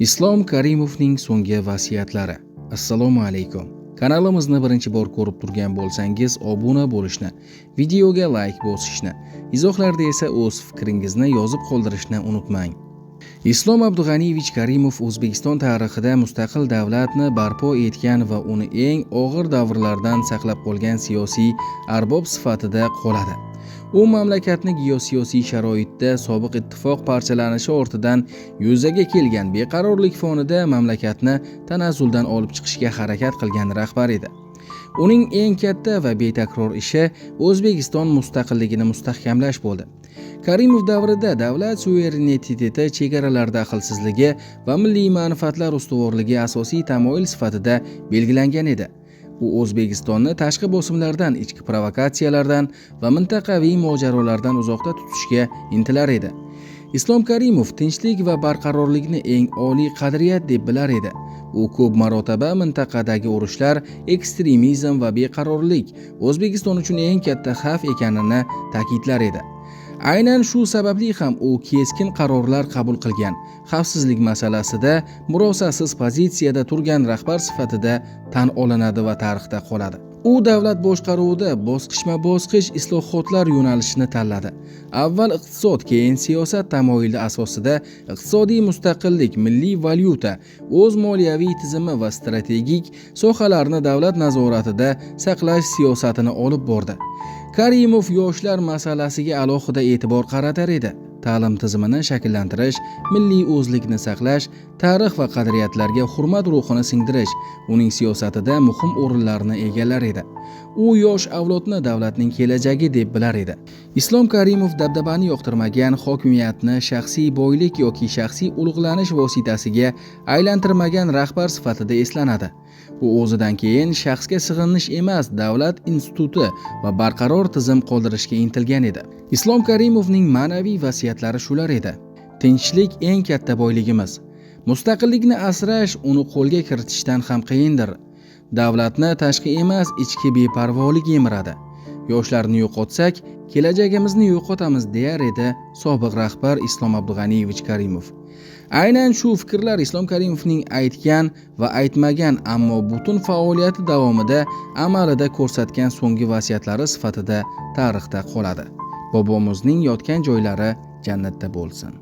Islom Karimovning so'nggi vasiyatlari. Assalomu alaykum. Kanalimizni birinchi bor ko'rib turgan bo'lsangiz, obuna bo'lishni, videoga like bosishni, izohlarda esa o'z fikringizni yozib qoldirishni unutmang. Islom Abdug'aniyevich Karimov O'zbekiston tarixida mustaqil davlatni barpo etgan va uni eng og'ir davrlardan saqlab qolgan siyosiy arbob sifatida qoladi. U mamlakatni geosiyosiy sharoitda sobiq ittifoq parchalanishi ortidan yuzaga kelgan beqarorlik fonida mamlakatni tanazzuldan olib chiqishga harakat qilgan rahbar edi. Uning eng katta va betakror ishi O'zbekiston mustaqilligini mustahkamlash bo'ldi. Karimov davrida davlat suvereniteti, chegaralar daxlsizligi va milliy manfaatlar ustuvorligi asosiy tamoyil sifatida belgilangan edi. U O'zbekistonni tashqi bosimlardan, ichki provokatsiyalardan va mintaqaviy mojarolardan uzoqda tutishga intilar edi. Islom Karimov tinchlik va barqarorlikni eng oliy qadriyat deb bilar edi. U ko'p marotaba mintaqadagi urushlar, ekstremizm va beqarorlik O'zbekiston uchun eng katta xavf ekanini ta'kidlar edi. Aynan shu sababli ham u keskin qarorlar qabul qilgan, xavfsizlik masalasida murosasiz pozitsiyada turgan rahbar sifatida tan olinadi va tarixda qoladi. U davlat boshqaruvida bosqichma-bosqich islohotlar yo'nalishini tanladi. Avval iqtisod, keyin siyosat tamoyili asosida iqtisodiy mustaqillik, milliy valyuta, o'z moliyaviy tizimi va strategik sohalarni davlat nazoratida saqlash siyosatini olib bordi. Karimov yoshlar masalasiga alohida e'tibor qaratar edi. Ta'lim tizimini shakllantirish, milliy o'zlikni saqlash, tarix va qadriyatlarga hurmat ruhini singdirish uning siyosatida muhim o'rinlarni egallar edi. U yosh avlodni davlatning kelajagi deb bilar edi. Islom Karimov dabdabani yoqtirmagan, hokimiyatni shaxsiy boylik yoki shaxsiy ulug'lanish vositasiga aylantirmagan rahbar sifatida eslanadi. U o'zidan keyin shaxsga sig'inish emas, davlat instituti va barqaror tizim qoldirishga intilgan edi. Islom Karimovning ma'naviy vasiyatlari shular edi. Tinchlik eng katta boyligimiz. Mustaqillikni asrash uni qo'lga kiritishdan ham qiyindir. Davlatni tashqi emas, ichki beparvolik yemiradi. Yoshlarni yo'qotsak, kelajagimizni yo'qotamiz, deyar edi sobiq rahbar Islom Abdug'aniyevich Karimov. Aynan shu fikrlar Islom Karimovning aytgan va aytmagan, ammo butun faoliyati davomida amalida ko'rsatgan so'nggi vasiyatlari sifatida tarixda qoladi. Bobomizning yotgan joylari jannatda bo'lsin.